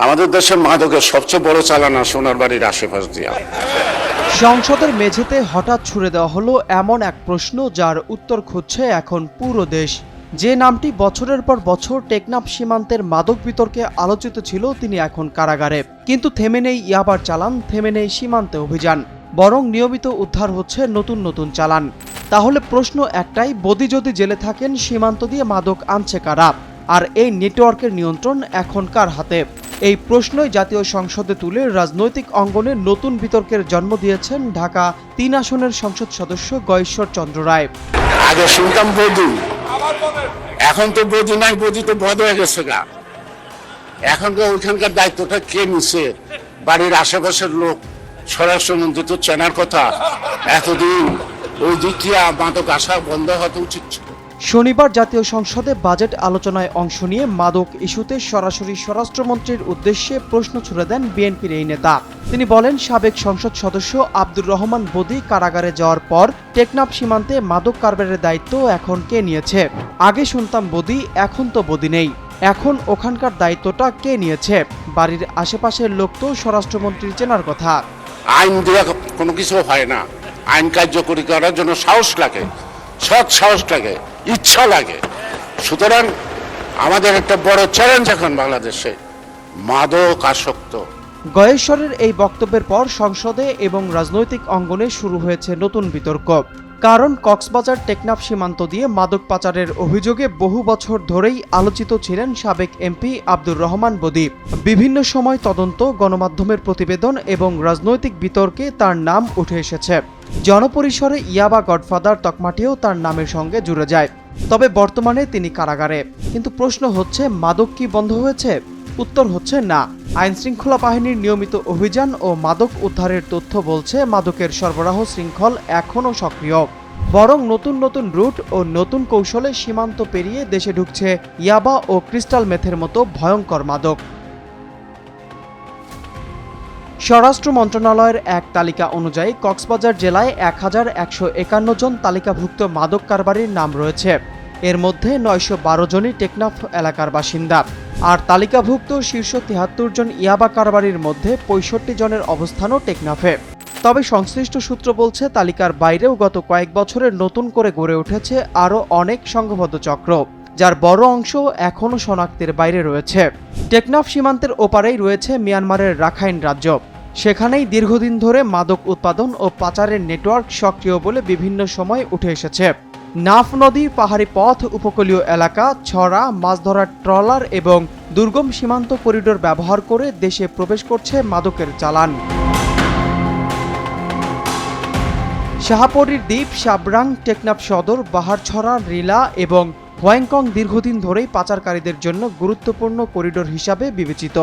আমাদের দেশের মাদকের সবচেয়ে বড় চালানা সোনার বাড়ির আশেপাশ দিয়া। সংসদের মেঝেতে হঠাৎ ছুড়ে দেওয়া হলো এমন এক প্রশ্ন যার উত্তর খুঁজছে এখন পুরো দেশ। যে নামটি বছরের পর বছর টেকনাফ সীমান্তের মাদক বিতর্কে আলোচিত ছিল তিনি এখন কারাগারে। কিন্তু থেমে নেই ইয়াবার চালান, থেমে নেই সীমান্তে অভিযান, বরং নিয়মিত উদ্ধার হচ্ছে নতুন নতুন চালান। তাহলে প্রশ্ন একটাই, বদি যদি জেলে থাকেন সীমান্ত দিয়ে মাদক আনছে কারা? আর এই নেটওয়ার্কের নিয়ন্ত্রণ এখন কার হাতে? এই প্রশ্নই জাতীয় সংসদে তুলে রাজনৈতিক অঙ্গনে নতুন বিতর্কের জন্ম দিয়েছেন ঢাকা ৩ আসনের সংসদ সদস্য গয়েশ্বর চন্দ্র রায়। আগে শুনতাম বধূ, এখন তো বধূ নাই, বধূ তো বধ হয়ে গেছে গা। এখন ওইখানকার দায়িত্বটা কে নিছে? বাড়ির আশেপাশের লোক। স্বরাষ্ট্রমন্ত্রী তো চেনার কথা। এতদিন ওই দিক দিয়ে মাদক আসা বন্ধ হতে উচিত ছিল। শনিবার জাতীয় সংসদে বাজেট আলোচনায় অংশ নিয়ে মাদক ইস্যুতে সরাসরি স্বরাষ্ট্রমন্ত্রীর উদ্দেশ্যে প্রশ্ন ছুড়ে দেন বিএনপির এই নেতা। তিনি বলেন, সাবেক সংসদ সদস্য আব্দুর রহমান বদি কারাগারে যাওয়ার পর টেকনাফ সীমান্তে মাদক কারবারের দায়িত্ব এখন কে নিয়েছে? আগে শুনতাম বদি, এখন তো বদি নেই। এখন ওখানকার দায়িত্বটা কে নিয়েছে? বাড়ির আশেপাশের লোক তো স্বরাষ্ট্রমন্ত্রীর চেনার কথা। আইন দিয়ে কোনো কিছু হয় না। আইন কার্যকরী করার জন্য সাহস লাগে, সৎ সাহস লাগে, ইচ্ছা লাগে। সুতরাং আমাদের একটা বড় চ্যালেঞ্জ এখন বাংলাদেশে মাদক আসক্ত। গয়েশ্বরের এই বক্তব্যের পর সংসদে এবং রাজনৈতিক অঙ্গনে শুরু হয়েছে নতুন বিতর্ক। কারণ কক্সবাজার টেকনাফ সীমান্ত দিয়ে মাদক পাচারের অভিযোগে বহু বছর ধরেই আলোচিত ছিলেন সাবেক এমপি আব্দুর রহমান বদি। বিভিন্ন সময় তদন্ত, গণমাধ্যমের প্রতিবেদন এবং রাজনৈতিক বিতর্কে তার নাম উঠে এসেছে। জনপরিসরে ইয়াবা গডফাদার তকমাটিও তার নামের সঙ্গে জুড়ে যায়। তবে বর্তমানে তিনি কারাগারে। কিন্তু প্রশ্ন হচ্ছে, মাদক কি বন্ধ হয়েছে? উত্তর হচ্ছে না। আইনশৃঙ্খলা বাহিনীর নিয়মিত অভিযান ও মাদক উদ্ধারের তথ্য বলছে মাদকের সরবরাহ শৃঙ্খল এখনও সক্রিয়। বরং নতুন নতুন রুট ও নতুন কৌশলে সীমান্ত পেরিয়ে দেশে ঢুকছে ইয়াবা ও ক্রিস্টাল মেথের মতো ভয়ঙ্কর মাদক। স্বরাষ্ট্র মন্ত্রণালয়ের এক তালিকা অনুযায়ী কক্সবাজার জেলায় ১,১৫১ জন তালিকাভুক্ত মাদক কারবারির নাম রয়েছে। এর মধ্যে ৯১২ জনই টেকনাফ এলাকার বাসিন্দা। আর তালিকাভুক্ত শীর্ষ ৭৩ জন ইয়াবা কারবারির মধ্যে ৬৫ জনের অবস্থানও টেকনাফে। তবে সংশ্লিষ্ট সূত্র বলছে, তালিকার বাইরেও গত কয়েক বছরে নতুন করে গড়ে উঠেছে আরও অনেক সংঘবদ্ধ চক্র, যার বড় অংশ এখনও শনাক্তের বাইরে রয়েছে। টেকনাফ সীমান্তের ওপারেই রয়েছে মিয়ানমারের রাখাইন রাজ্য। সেখানেই দীর্ঘদিন ধরে মাদক উৎপাদন ও পাচারের নেটওয়ার্ক সক্রিয় বলে বিভিন্ন সময় উঠে এসেছে। নাফ নদী, পাহাড়ি পথ, উপকূলীয় এলাকা, ছড়া, মাছ ধরার ট্রলার এবং দুর্গম সীমান্ত করিডোর ব্যবহার করে দেশে প্রবেশ করছে মাদকের চালান। শাহপরীর দ্বীপ, সাবরাং, টেকনাফ সদর, বাহারছড়া, রিলা এবং হোয়াংকং দীর্ঘদিন ধরেই পাচারকারীদের জন্য গুরুত্বপূর্ণ করিডোর হিসাবে বিবেচিত।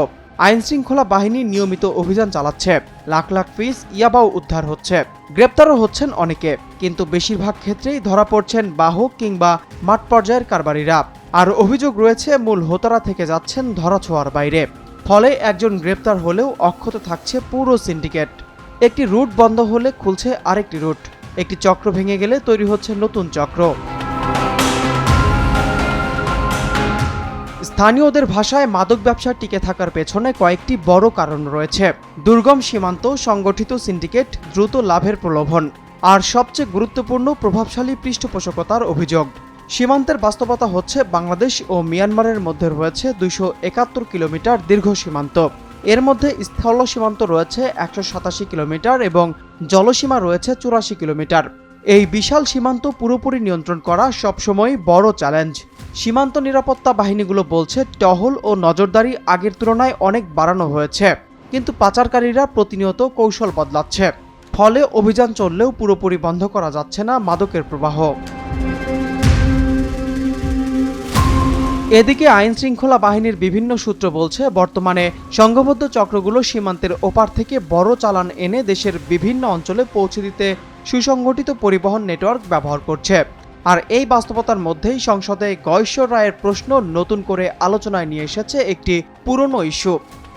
আইনশৃঙ্খলা বাহিনী নিয়মিত অভিযান চালাচ্ছে, লাখ লাখ পিস ইয়াবাও উদ্ধার হচ্ছে, গ্রেপ্তারও হচ্ছেন অনেকে। কিন্তু বেশিরভাগ ক্ষেত্রেই ধরা পড়ছেন বাহক কিংবা মাঠ পর্যায়ের কারবারিরা। আর অভিযোগ রয়েছে মূল হোতারা থেকে যাচ্ছেন ধরাছোঁয়ার বাইরে। ফলে একজন গ্রেপ্তার হলেও অক্ষত থাকছে পুরো সিন্ডিকেট। একটি রুট বন্ধ হলে খুলছে আরেকটি রুট, একটি চক্র ভেঙে গেলে তৈরি হচ্ছে নতুন চক্র। স্থানীয়দের ভাষায় মাদক ব্যবসা টিকে থাকার পেছনে কয়েকটি বড় কারণ রয়েছে। দুর্গম সীমান্ত, সংগঠিত সিন্ডিকেট, দ্রুত লাভের প্রলোভন, আর সবচেয়ে গুরুত্বপূর্ণ প্রভাবশালী পৃষ্ঠপোষকতার অভিযোগ। সীমান্তের বাস্তবতা হচ্ছে, বাংলাদেশ ও মিয়ানমারের মধ্যে রয়েছে ২৭১ কিলোমিটার দীর্ঘ সীমান্ত। এর মধ্যে স্থল সীমান্ত রয়েছে ১৮৭ কিলোমিটার এবং জলসীমা রয়েছে ৮৪ কিলোমিটার। এই বিশাল সীমান্ত পুরোপুরি নিয়ন্ত্রণ করা সবসময় বড় চ্যালেঞ্জ। সীমান্ত নিরাপত্তা বাহিনীগুলো বলছে, টহল ও নজরদারি আগের তুলনায় অনেক বাড়ানো হয়েছে, কিন্তু পাচারকারীরা প্রতিনিয়ত কৌশল বদলাচ্ছে। ফলে অভিযান চললেও পুরোপুরি বন্ধ করা যাচ্ছে না মাদকের প্রবাহ। এদিকে আইনশৃঙ্খলা বাহিনীর বিভিন্ন সূত্র বলছে, বর্তমানে সংঘবদ্ধ চক্রগুলো সীমান্তের ওপার থেকে বড় চালান এনে দেশের বিভিন্ন অঞ্চলে পৌঁছে দিতে সুসংগঠিত পরিবহন নেটওয়ার্ক ব্যবহার করছে। আর এই বাস্তবতার মধ্যেই সংসদে গয়েশ্বর রায়ের প্রশ্ন নতুন করে আলোচনায় নিয়ে এসেছে একটি পুরনো ইস্যু।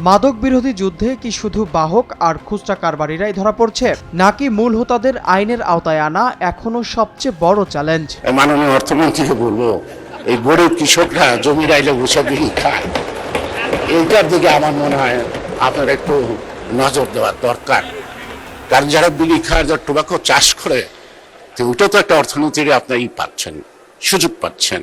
মাদক বিরোধী যুদ্ধে কি শুধু বাহক আর খুচরা কারবারিরাই ধরা পড়ছে, নাকি মূল হোতাদের আইনের আওতায় আনা এখনো সবচেয়ে বড় চ্যালেঞ্জ? মাননীয় অর্থমন্ত্রীকে বলবো, এই গরিব কৃষকরা জমির আইলে বসে বিড়ি খায়, এইটার দিকে আমার মনে হয় আপনার একটু নজর দেওয়া দরকার। কারণ যারা বিড়ি খায়, যারা টোবাকো চাষ করে, তো ওটা তো একটা অর্থনীতির আপনার পাচ্ছেন, সুযোগ পাচ্ছেন।